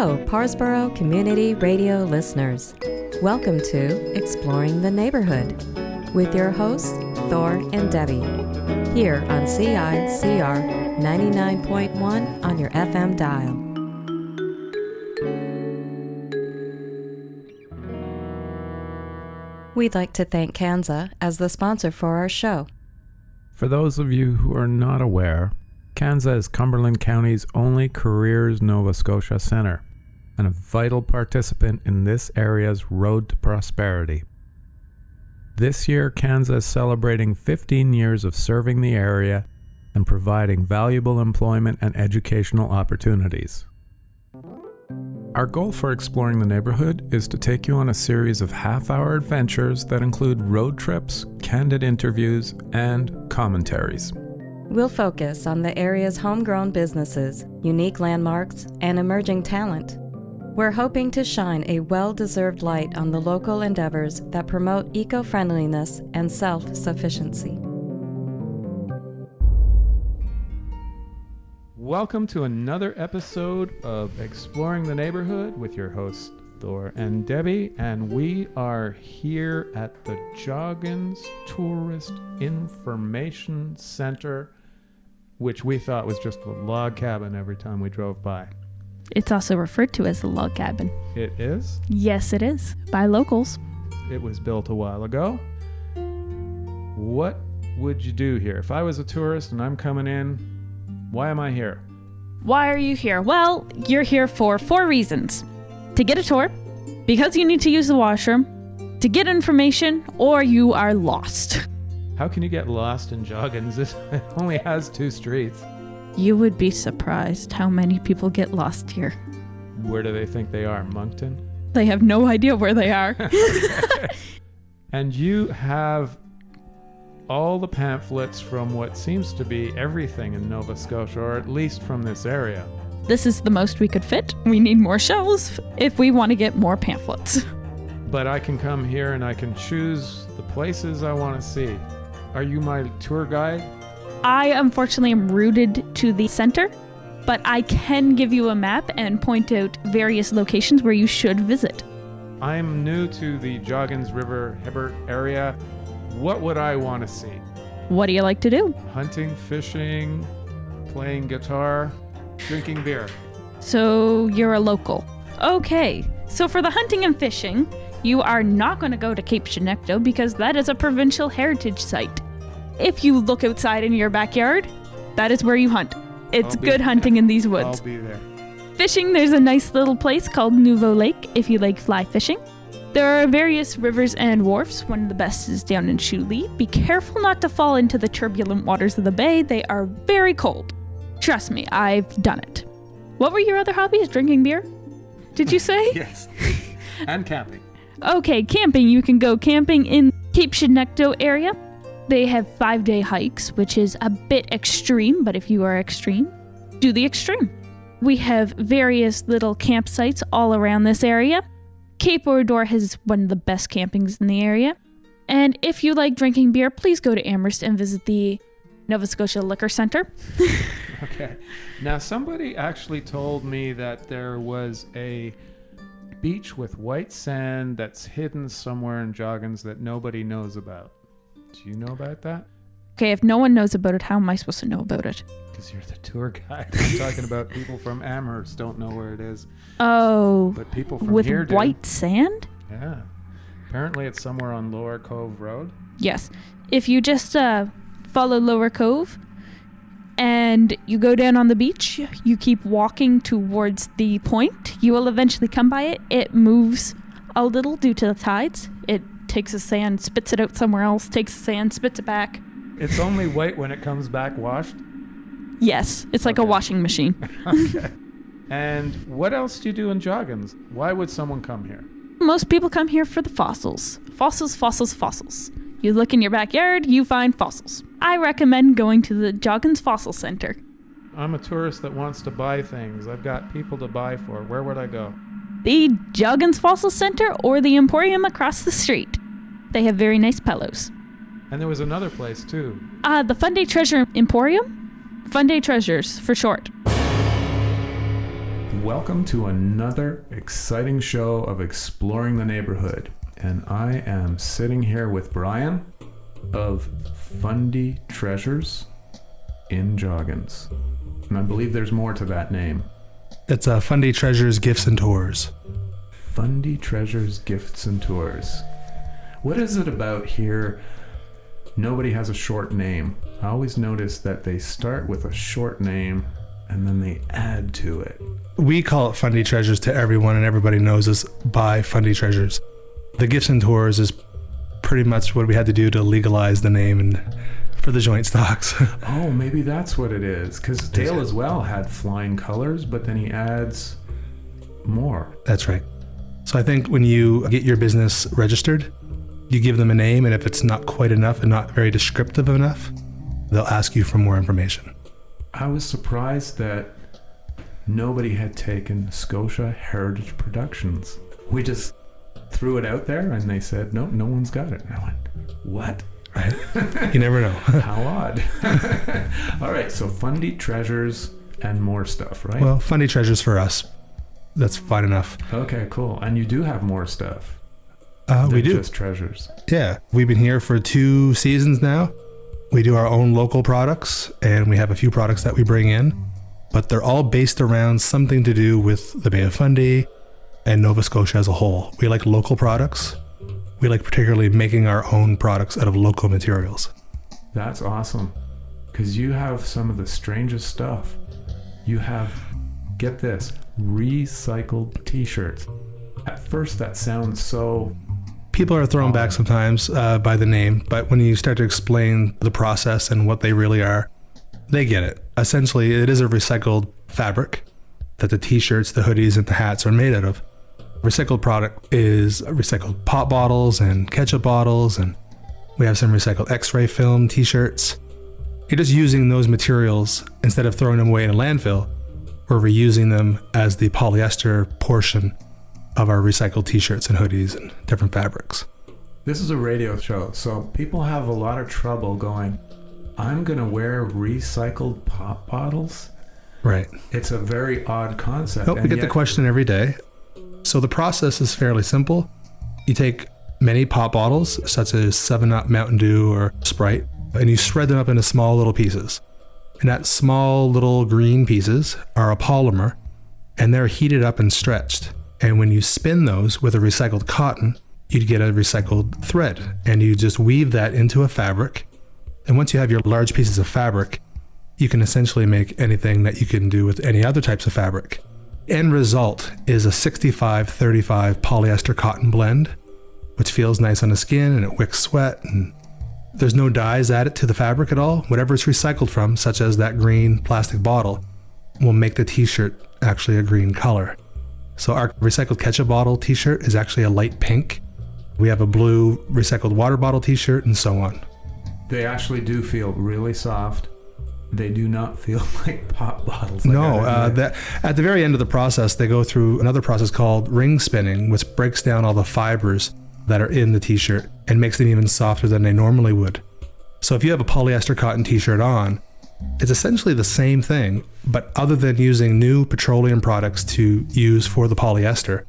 Hello, Parsboro Community Radio listeners. Welcome to Exploring the Neighborhood with your hosts, Thor and Debbie, here on CICR 99.1 on your FM dial. We'd like to thank Kanza as the sponsor for our show. For those of you who are not aware, Kanza is Cumberland County's only Careers Nova Scotia center and a vital participant in this area's road to prosperity. This year, Kanza is celebrating 15 years of serving the area and providing valuable employment and educational opportunities. Our goal for Exploring the Neighborhood is to take you on a series of half-hour adventures that include road trips, candid interviews, and commentaries. We'll focus on the area's homegrown businesses, unique landmarks, and emerging talent. We're hoping to shine a well-deserved light on the local endeavors that promote eco-friendliness and self-sufficiency. Welcome to another episode of Exploring the Neighborhood with your hosts Thor and Debbie, and we are here at the Joggins Tourist Information Center, which we thought was just a log cabin every time we drove by. It's also referred to as the log cabin. It is? Yes, it is, by locals. It was built a while ago. What would you do here? If I was a tourist and I'm coming in, why am I here? Why are you here? Well, you're here for 4 reasons. To get a tour, because you need to use the washroom, to get information, or you are lost. How can you get lost in Joggins? It only has 2 streets. You would be surprised how many people get lost here. Where do they think they are? Moncton? They have no idea where they are. And you have all the pamphlets from what seems to be everything in Nova Scotia, or at least from this area. This is the most we could fit. We need more shelves if we want to get more pamphlets. But I can come here and I can choose the places I want to see. Are you my tour guide? I unfortunately am rooted to the center, but I can give you a map and point out various locations where you should visit. I'm new to the Joggins River Hebert area. What would I want to see? What do you like to do? Hunting, fishing, playing guitar, drinking beer. So you're a local. Okay, so for the hunting and fishing, you are not going to go to Cape Chinecto because that is a provincial heritage site. If you look outside in your backyard, that is where you hunt. It's good hunting in these woods. I'll be there. Fishing, there's a nice little place called Nouveau Lake if you like fly fishing. There are various rivers and wharfs. One of the best is down in Chouly. Be careful not to fall into the turbulent waters of the bay. They are very cold. Trust me, I've done it. What were your other hobbies? Drinking beer? Did you say? Yes. And camping. Okay, camping. You can go camping in Cape Chinecto area. They have 5-day hikes, which is a bit extreme, but if you are extreme, do the extreme. We have various little campsites all around this area. Cape Orador has one of the best campings in the area. And if you like drinking beer, please go to Amherst and visit the Nova Scotia Liquor Center. Okay. Now, somebody actually told me that there was a beach with white sand that's hidden somewhere in Joggins that nobody knows about. Do you know about that? Okay, if no one knows about it, how am I supposed to know about it? Because you're the tour guide. I'm talking about people from Amherst don't know where it is. Oh, But people from with here do. white sand? Yeah. Apparently it's somewhere on Lower Cove Road. Yes. If you just follow Lower Cove and you go down on the beach, you keep walking towards the point, you will eventually come by it. It moves a little due to the tides. It takes the sand, spits it out somewhere else, takes the sand, spits it back. It's only white when it comes back washed? Yes, it's like a washing machine. Okay. And what else do you do in Joggins? Why would someone come here? Most people come here for the fossils. Fossils, fossils, fossils. You look in your backyard, you find fossils. I recommend going to the Joggins Fossil Center. I'm a tourist that wants to buy things. I've got people to buy for. Where would I go? The Joggins Fossil Center or the Emporium across the street. They have very nice pillows. And there was another place too. The Fundy Treasure Emporium? Fundy Treasures, for short. welcome to another exciting show of Exploring the Neighborhood. And I am sitting here with Brian of Fundy Treasures in Joggins. And I believe there's more to that name. It's Fundy Treasures Gifts and Tours. Fundy Treasures Gifts and Tours. What is it about here? Nobody has a short name. I always notice that they start with a short name and then they add to it. We call it Fundy Treasures to everyone, and everybody knows us by Fundy Treasures. The Gifts and Tours is pretty much what we had to do to legalize the name and for the joint stocks. Oh, maybe that's what it is. Because Dale as well had flying colors, but then he adds more. That's right. So I think when you get your business registered, you give them a name, and if it's not quite enough and not very descriptive enough, they'll ask you for more information. I was surprised that nobody had taken Scotia Heritage Productions. We just threw it out there and they said, nope, no one's got it. And I went, what? Right? You never know. How odd. All right, so Fundy Treasures and more stuff, right? Well, Fundy Treasures for us, that's fine enough. Okay, cool. And you do have more stuff. We do. Just treasures. Yeah, we've been here for 2 seasons now. We do our own local products, and we have a few products that we bring in, but they're all based around something to do with the Bay of Fundy and Nova Scotia as a whole. We like local products. We like particularly making our own products out of local materials. That's awesome, because you have some of the strangest stuff. You have, get this, recycled t-shirts. At first that sounds so... People are thrown back sometimes by the name, but when you start to explain the process and what they really are, they get it. Essentially, it is a recycled fabric that the t-shirts, the hoodies, and the hats are made out of. Recycled product is recycled pop bottles and ketchup bottles, and we have some recycled x-ray film t-shirts. You're just using those materials instead of throwing them away in a landfill. We're reusing them as the polyester portion of our recycled t-shirts and hoodies and different fabrics. This is a radio show, so people have a lot of trouble going, I'm going to wear recycled pop bottles? Right. It's a very odd concept. We get the question every day. So the process is fairly simple. You take many pop bottles, such as 7-Up, Mountain Dew, or Sprite, and you shred them up into small little pieces. And that small little green pieces are a polymer, and they're heated up and stretched. And when you spin those with a recycled cotton, you'd get a recycled thread, and you just weave that into a fabric. And once you have your large pieces of fabric, you can essentially make anything that you can do with any other types of fabric. End result is a 65-35 polyester cotton blend, which feels nice on the skin and it wicks sweat, and there's no dyes added to the fabric at all. Whatever it's recycled from, such as that green plastic bottle, will make the t-shirt actually a green color. So our recycled ketchup bottle t-shirt is actually a light pink. We have a blue recycled water bottle t-shirt, and so on. They actually do feel really soft. They do not feel like pop bottles. No, at the very end of the process, they go through another process called ring spinning, which breaks down all the fibers that are in the t-shirt and makes them even softer than they normally would. So if you have a polyester cotton t-shirt on, it's essentially the same thing, but other than using new petroleum products to use for the polyester,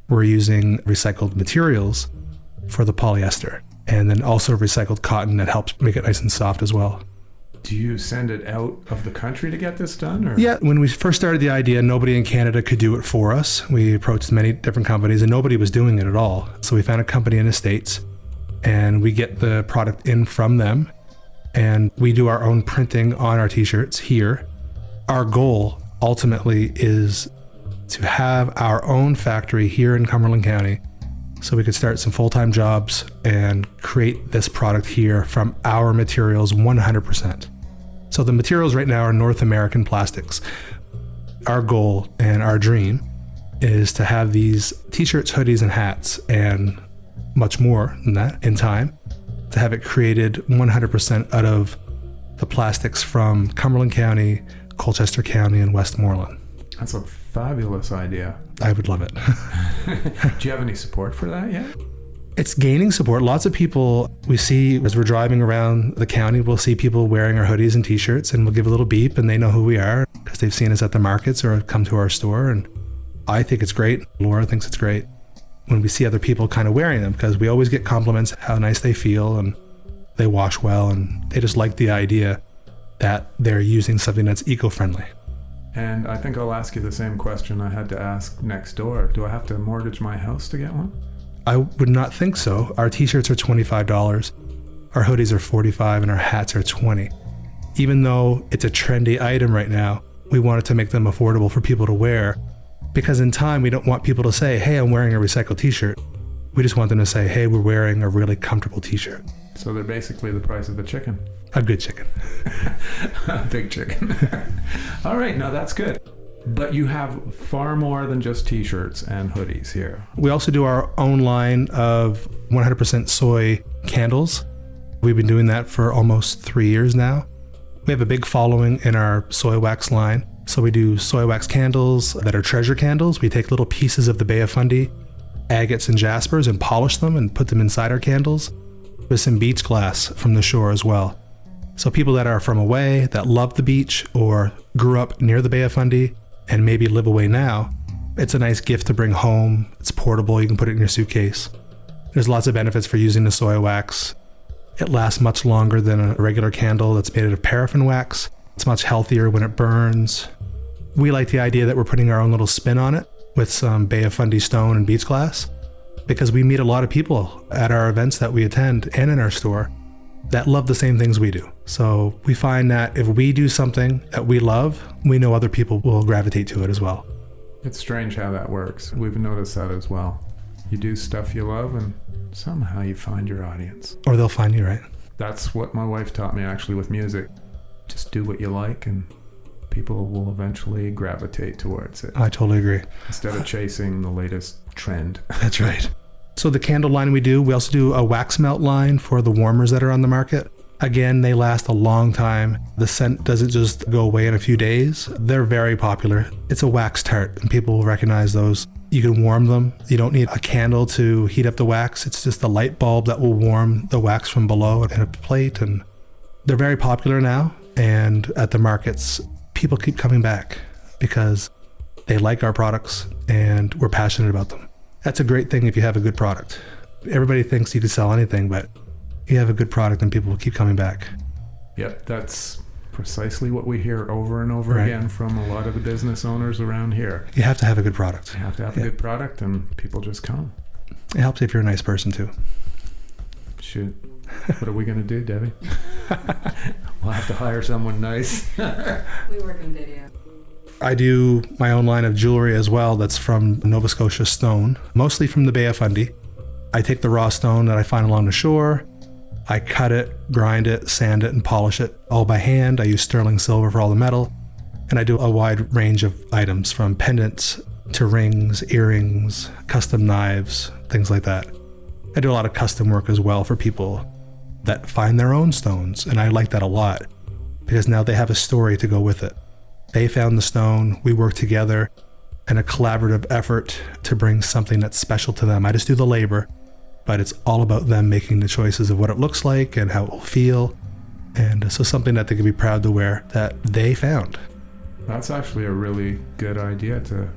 we're using recycled materials for the polyester, and then also recycled cotton that helps make it nice and soft as well. Do you send it out of the country to get this done? Or? Yeah, when we first started the idea, nobody in Canada could do it for us. We approached many different companies and nobody was doing it at all. So we found a company in the States and we get the product in from them. And we do our own printing on our t-shirts here. Our goal ultimately is to have our own factory here in Cumberland County so we could start some full-time jobs and create this product here from our materials 100%. So the materials right now are North American plastics. Our goal and our dream is to have these t-shirts, hoodies, and hats, and much more than that in time, to have it created 100% out of the plastics from Cumberland County, Colchester County, and Westmoreland. That's a fabulous idea. I would love it. Do you have any support for that yet? It's gaining support. Lots of people we see as we're driving around the county, we'll see people wearing our hoodies and t-shirts, and we'll give a little beep and they know who we are because they've seen us at the markets or come to our store. And I think it's great. Laura thinks it's great when we see other people kind of wearing them, because we always get compliments how nice they feel and they wash well, and they just like the idea that they're using something that's eco-friendly. And I think I'll ask you the same question I had to ask next door. Do I have to mortgage my house to get one? I would not think so. Our t-shirts are $25, our hoodies are $45, and our hats are $20. Even though it's a trendy item right now, we wanted to make them affordable for people to wear, because in time we don't want people to say, hey, I'm wearing a recycled t-shirt. We just want them to say, hey, we're wearing a really comfortable t-shirt. So they're basically the price of a chicken. A good chicken. A big chicken. All right, no, that's good. But you have far more than just t-shirts and hoodies here. We also do our own line of 100% soy candles. We've been doing that for almost 3 years now. We have a big following in our soy wax line. So we do soy wax candles that are treasure candles. We take little pieces of the Bay of Fundy, agates and jaspers, and polish them and put them inside our candles with some beach glass from the shore as well. So people that are from away, that love the beach or grew up near the Bay of Fundy and maybe live away now, it's a nice gift to bring home. It's portable. You can put it in your suitcase. There's lots of benefits for using the soy wax. It lasts much longer than a regular candle that's made out of paraffin wax. It's much healthier when it burns. We like the idea that we're putting our own little spin on it with some Bay of Fundy stone and beach glass, because we meet a lot of people at our events that we attend and in our store that love the same things we do. So we find that if we do something that we love, we know other people will gravitate to it as well. It's strange how that works. We've noticed that as well. You do stuff you love and somehow you find your audience. Or they'll find you, right? That's what my wife taught me actually with music. Just do what you like and people will eventually gravitate towards it. I totally agree. Instead of chasing the latest trend. That's right. So the candle line we also do a wax melt line for the warmers that are on the market. Again, they last a long time. The scent doesn't just go away in a few days. They're very popular. It's a wax tart and people will recognize those. You can warm them. You don't need a candle to heat up the wax. It's just a light bulb that will warm the wax from below in a plate. And they're very popular now. And at the markets, people keep coming back because they like our products and we're passionate about them. That's a great thing if you have a good product. Everybody thinks you can sell anything, but you have a good product and people will keep coming back. Yep, that's precisely what we hear over and over again from a lot of the business owners around here. You have to have a good product. You have to have a good product and people just come. It helps if you're a nice person too. Shoot. What are we going to do, Debbie? We'll have to hire someone nice. We work in video. I do my own line of jewelry as well that's from Nova Scotia stone, mostly from the Bay of Fundy. I take the raw stone that I find along the shore, I cut it, grind it, sand it, and polish it all by hand. I use sterling silver for all the metal, and I do a wide range of items from pendants to rings, earrings, custom knives, things like that. I do a lot of custom work as well for people that find their own stones, and I like that a lot because now they have a story to go with it. They found the stone, we work together in a collaborative effort to bring something that's special to them. I just do the labor, but it's all about them making the choices of what it looks like and how it will feel. And so something that they can be proud to wear that they found. That's actually a really good idea, to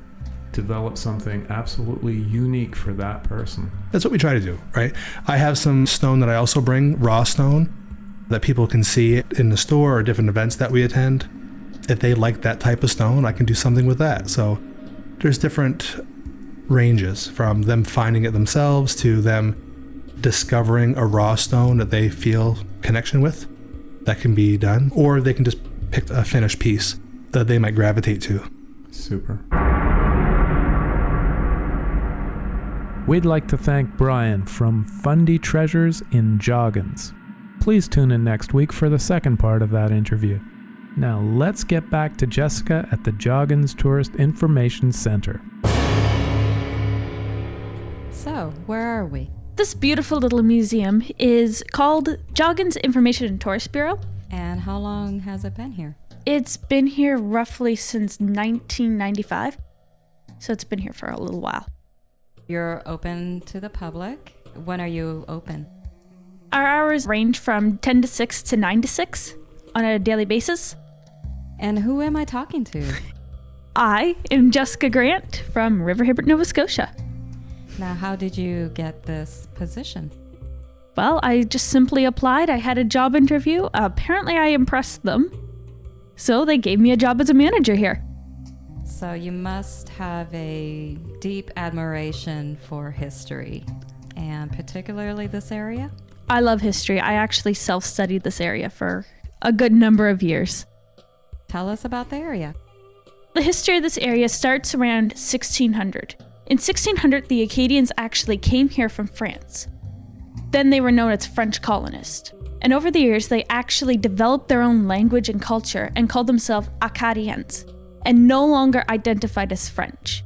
develop something absolutely unique for that person. That's what we try to do, right? I have some stone that I also bring, raw stone, that people can see it in the store or different events that we attend. If they like that type of stone, I can do something with that. So there's different ranges from them finding it themselves to them discovering a raw stone that they feel connection with. That can be done. Or they can just pick a finished piece that they might gravitate to. Super. We'd like to thank Brian from Fundy Treasures in Joggins. Please tune in next week for the second part of that interview. Now let's get back to Jessica at the Joggins Tourist Information Center. So, where are we? This beautiful little museum is called Joggins Information Tourist Bureau. And how long has it been here? It's been here roughly since 1995, so it's been here for a little while. You're open to the public. When are you open? Our hours range from 10 to 6 to 9 to 6 on a daily basis. And who am I talking to? I am Jessica Grant from River Hebert, Nova Scotia. Now, how did you get this position? Well, I just simply applied. I had a job interview. Apparently, I impressed them. So they gave me a job as a manager here. So you must have a deep admiration for history, and particularly this area? I love history. I actually self-studied this area for a good number of years. Tell us about the area. The history of this area starts around 1600. In 1600, the Acadians actually came here from France. Then they were known as French colonists. And over the years, they actually developed their own language and culture and called themselves Acadians, and no longer identified as French.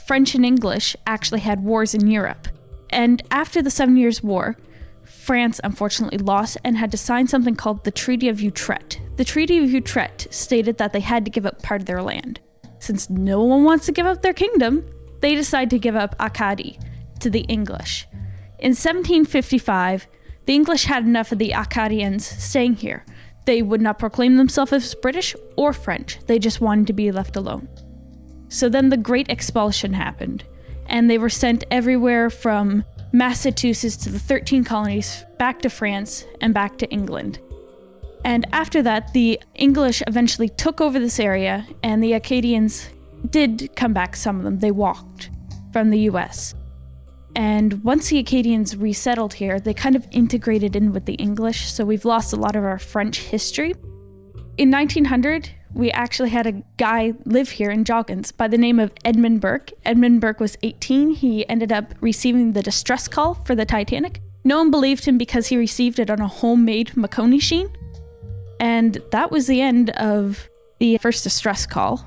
French and English actually had wars in Europe. And after the 7 Years' War, France unfortunately lost and had to sign something called the Treaty of Utrecht. The Treaty of Utrecht stated that they had to give up part of their land. Since no one wants to give up their kingdom, they decide to give up Acadie to the English. In 1755, the English had enough of the Acadians staying here. They would not proclaim themselves as British or French. They just wanted to be left alone. So then the Great Expulsion happened, and they were sent everywhere from Massachusetts to the 13 colonies, back to France, and back to England. And after that, the English eventually took over this area, and the Acadians did come back, some of them. They walked from the US. And once the Acadians resettled here, they kind of integrated in with the English, so we've lost a lot of our French history. In 1900, we actually had a guy live here in Joggins by the name of Edmund Burke. Edmund Burke was 18. He ended up receiving the distress call for the Titanic. No one believed him because he received it on a homemade Makoni sheen. And that was the end of the first distress call.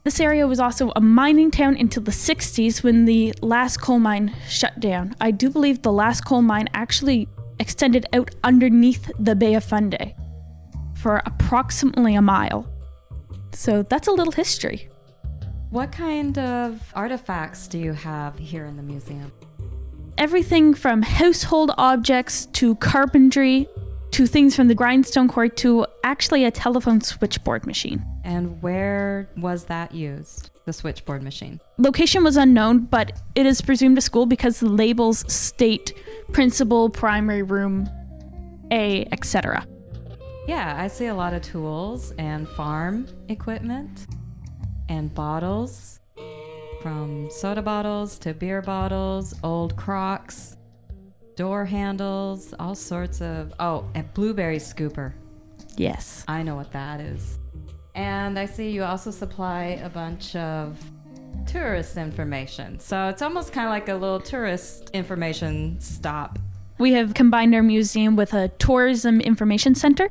This area was also a mining town until the 60s when the last coal mine shut down. I do believe the last coal mine actually extended out underneath the Bay of Fundy for approximately a mile. So that's a little history. What kind of artifacts do you have here in the museum? Everything from household objects to carpentry to things from the grindstone quarry to actually a telephone switchboard machine. And where was that used, the switchboard machine? Location was unknown, but it is presumed a school because the labels state principal, primary room, A, etc. Yeah, I see a lot of tools and farm equipment and bottles, from soda bottles to beer bottles, old crocks, door handles, all sorts of... Oh, and blueberry scooper. Yes. I know what that is. And I see you also supply a bunch of tourist information. So it's almost kind of like a little tourist information stop. We have combined our museum with a tourism information center.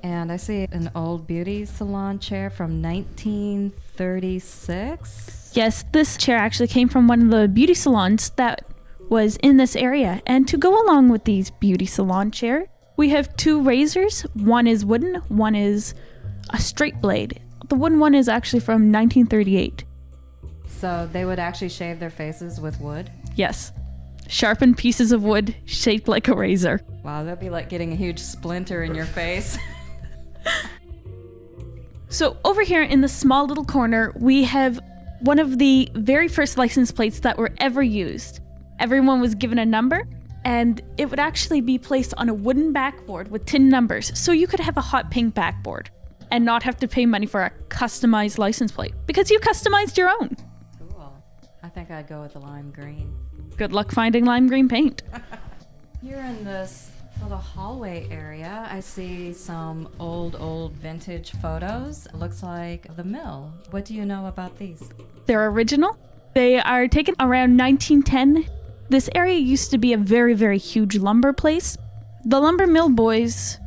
And I see an old beauty salon chair from 1936. Yes, this chair actually came from one of the beauty salons that was in this area. And to go along with these beauty salon chair, we have two razors. One is wooden, one is a straight blade. The wooden one is actually from 1938. So they would actually shave their faces with wood? Yes. Sharpened pieces of wood shaped like a razor. Wow, that'd be like getting a huge splinter in your face. So over here in the small little corner, we have one of the very first license plates that were ever used. Everyone was given a number, and it would actually be placed on a wooden backboard with tin numbers, so you could have a hot pink backboard and not have to pay money for a customized license plate, because you customized your own. Cool. I think I'd go with the lime green. Good luck finding lime green paint. Here in this little hallway area, I see some old vintage photos. It looks like the mill. What do you know about these? They're original. They are taken around 1910. This area used to be a very, very huge lumber place. The lumber mill boys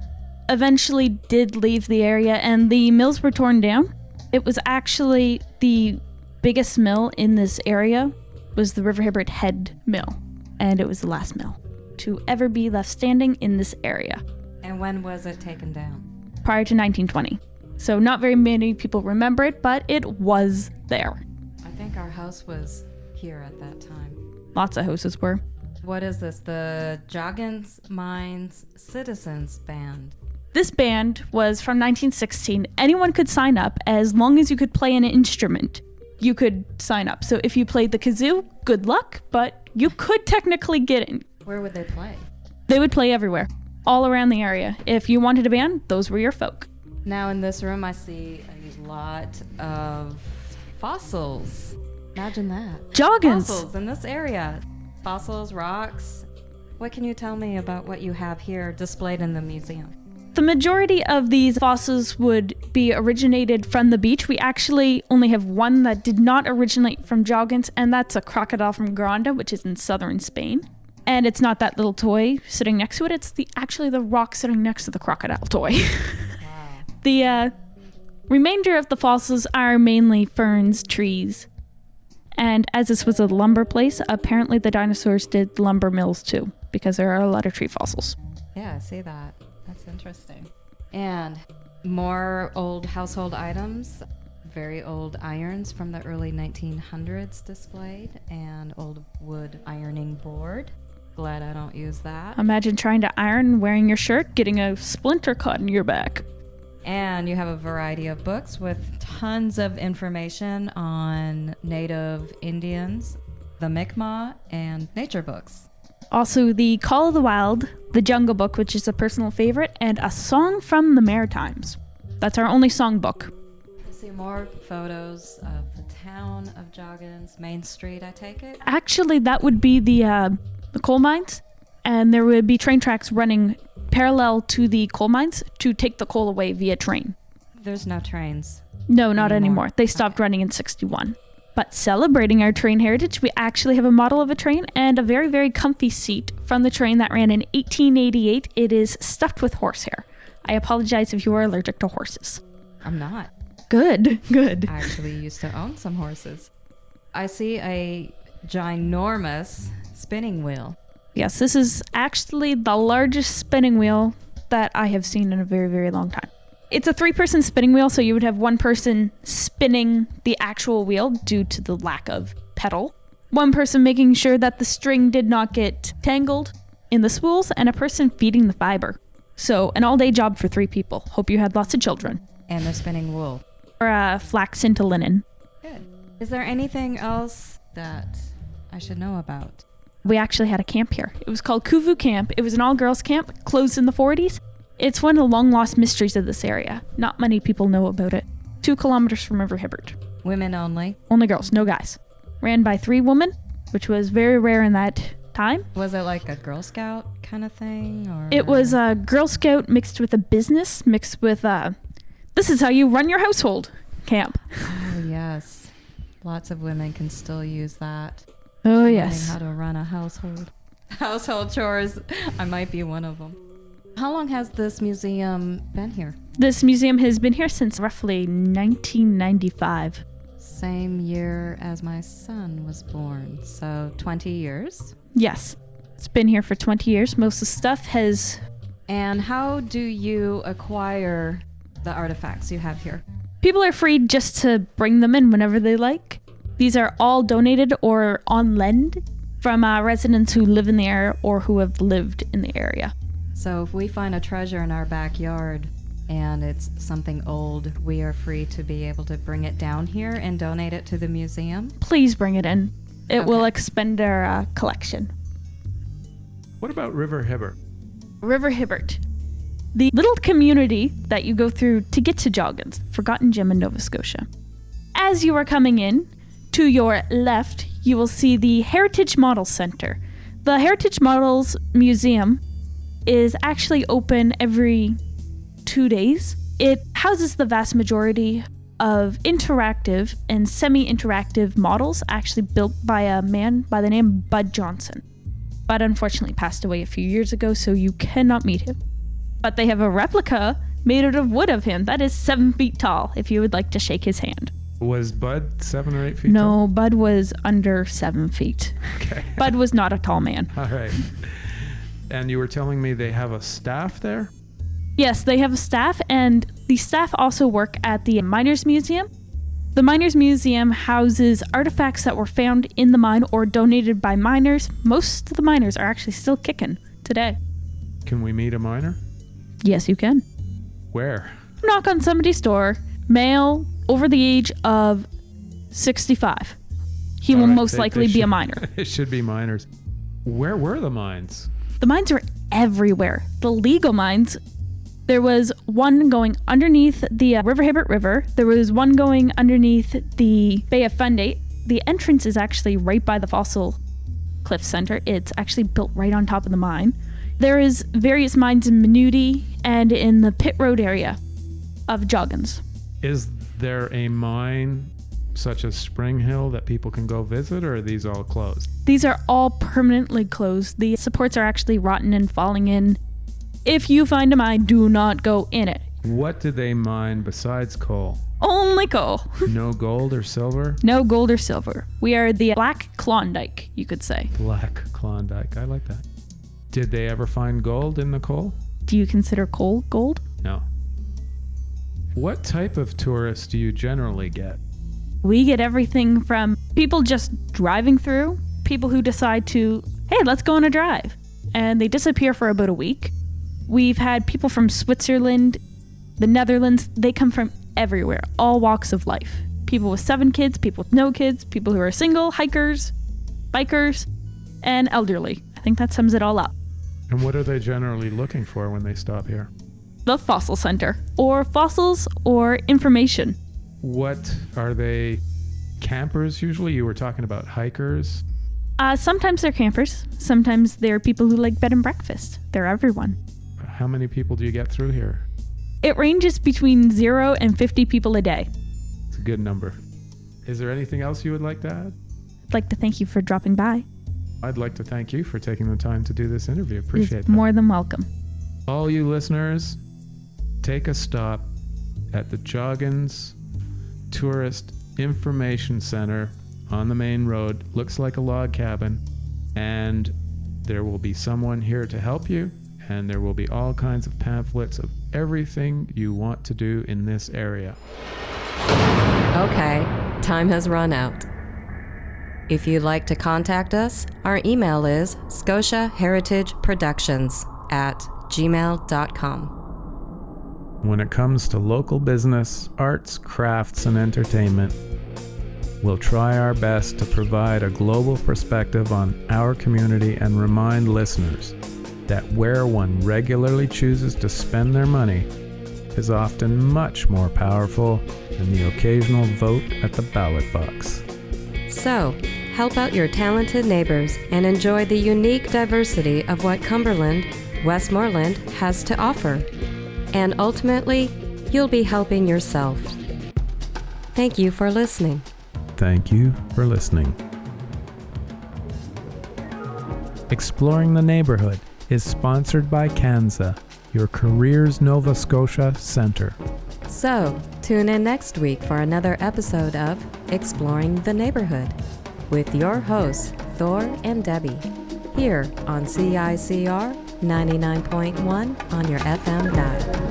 eventually did leave the area and the mills were torn down. It was actually the biggest mill in this area was the River Hebert Head Mill, and it was the last mill to ever be left standing in this area. And when was it taken down? Prior to 1920. So not very many people remember it, but it was there. I think our house was here at that time. Lots of houses were. What is this? The Joggins Mines Citizens Band. This band was from 1916. Anyone could sign up as long as you could play an instrument. You could sign up. So if you played the kazoo, good luck, but you could technically get in. Where would they play? They would play everywhere, all around the area. If you wanted a band, those were your folk. Now in this room, I see a lot of fossils. Imagine that. Joggins. Fossils in this area. Fossils, rocks. What can you tell me about what you have here displayed in the museum? The majority of these fossils would be originated from the beach. We actually only have one that did not originate from Joggins, and that's a crocodile from Granada, which is in southern Spain. And it's not that little toy sitting next to it. It's actually the rock sitting next to the crocodile toy. Wow. The remainder of the fossils are mainly ferns, trees. And as this was a lumber place, apparently the dinosaurs did lumber mills too, because there are a lot of tree fossils. Yeah, I see that. That's interesting. And more old household items, very old irons from the early 1900s displayed, and old wood ironing board. Glad I don't use that. Imagine trying to iron wearing your shirt, getting a splinter caught in your back. And you have a variety of books with tons of information on native Indians, the Mi'kmaq, and nature books. Also, the Call of the Wild, the Jungle Book, which is a personal favorite, and a song from the Maritimes. That's our only songbook. I see more photos of the town of Joggins, Main Street, I take it? Actually, that would be the coal mines, and there would be train tracks running parallel to the coal mines to take the coal away via train. There's no trains. No, not anymore. They stopped running in 1961. But celebrating our train heritage, we actually have a model of a train and a very, very comfy seat from the train that ran in 1888. It is stuffed with horsehair. I apologize if you are allergic to horses. I'm not. Good, good. I actually used to own some horses. I see a ginormous spinning wheel. Yes, this is actually the largest spinning wheel that I have seen in a very, very long time. It's a 3-person spinning wheel, so you would have one person spinning the actual wheel due to the lack of pedal, one person making sure that the string did not get tangled in the spools, and a person feeding the fiber. So an all-day job for 3 people. Hope you had lots of children. And they're spinning wool. Or flax into linen. Good. Is there anything else that I should know about? We actually had a camp here. It was called Kuvu Camp. It was an all-girls camp, closed in the 40s. It's one of the long-lost mysteries of this area. Not many people know about it. 2 kilometers from River Hebert. Women only? Only girls, no guys. Ran by 3 women, which was very rare in that time. Was it like a Girl Scout kind of thing? Or It was a Girl Scout mixed with a business, mixed with this is how you run your household camp. Oh, yes. Lots of women can still use that. Oh, Learning yes. how to run a household. Household chores. I might be one of them. How long has this museum been here? This museum has been here since roughly 1995. Same year as my son was born, so 20 years. Yes. It's been here for 20 years. Most of the stuff has... And how do you acquire the artifacts you have here? People are free just to bring them in whenever they like. These are all donated or on lend from residents who live in the area or who have lived in the area. So if we find a treasure in our backyard and it's something old, we are free to be able to bring it down here and donate it to the museum? Please bring it in. It will Okay. expand our collection. What about River Hebert? River Hebert. The little community that you go through to get to Joggins, forgotten gem in Nova Scotia. As you are coming in, to your left, you will see the Heritage Models Center. The Heritage Models Museum is actually open every 2 days. It houses the vast majority of interactive and semi-interactive models actually built by a man by the name of Bud Johnson. Bud unfortunately passed away a few years ago, so you cannot meet him. But they have a replica made out of wood of him that is 7 feet tall, if you would like to shake his hand. Was Bud 7 or 8 feet No, tall? Bud was under 7 feet. Okay. Bud was not a tall man. All right. And you were telling me they have a staff there? Yes, they have a staff, and the staff also work at the Miners Museum. The Miners Museum houses artifacts that were found in the mine or donated by miners. Most of the miners are actually still kicking today. Can we meet a miner? Yes, you can. Where? Knock on somebody's door, male over the age of 65. He will most likely be a minor. It should be minors. Where were the mines? The mines are everywhere. The legal mines. There was one going underneath the Hebert River. There was one going underneath the Bay of Fundy. The entrance is actually right by the Fossil Cliff Center. It's actually built right on top of the mine. There is various mines in Fundy and in the pit road area of Joggins. Is there a mine such as Spring Hill that people can go visit, or are these all closed? These are all permanently closed. The supports are actually rotten and falling in. If you find a mine, do not go in it. What do they mine besides coal? Only coal. No gold or silver? No gold or silver. We are the Black Klondike, you could say. Black Klondike. I like that. Did they ever find gold in the coal? Do you consider coal gold? No. What type of tourists do you generally get? We get everything from people just driving through, people who decide to, hey, let's go on a drive. And they disappear for about a week. We've had people from Switzerland, the Netherlands. They come from everywhere, all walks of life. People with 7 kids, people with no kids, people who are single, hikers, bikers, and elderly. I think that sums it all up. And what are they generally looking for when they stop here? The Fossil Center, or fossils, or information. What are they? Campers usually? You were talking about hikers. Sometimes they're campers. Sometimes they're people who like bed and breakfast. They're everyone. How many people do you get through here? It ranges between 0 and 50 people a day. It's a good number. Is there anything else you would like to add? I'd like to thank you for dropping by. I'd like to thank you for taking the time to do this interview. Appreciate that. More than welcome. All you listeners, take a stop at the Joggins Tourist Information Center on the main road. Looks like a log cabin, and there will be someone here to help you, and there will be all kinds of pamphlets of everything you want to do in this area. Okay, time has run out. If you'd like to contact us, our email is scotiaheritageproductions@gmail.com. When it comes to local business, arts, crafts, and entertainment, we'll try our best to provide a global perspective on our community and remind listeners that where one regularly chooses to spend their money is often much more powerful than the occasional vote at the ballot box. So, help out your talented neighbors and enjoy the unique diversity of what Cumberland, Westmoreland has to offer. And ultimately, you'll be helping yourself. Thank you for listening. Thank you for listening. Exploring the Neighborhood is sponsored by Kansa, your Careers Nova Scotia Center. So, tune in next week for another episode of Exploring the Neighborhood with your hosts, Thor and Debbie, here on CICR 99.1 on your FM dial.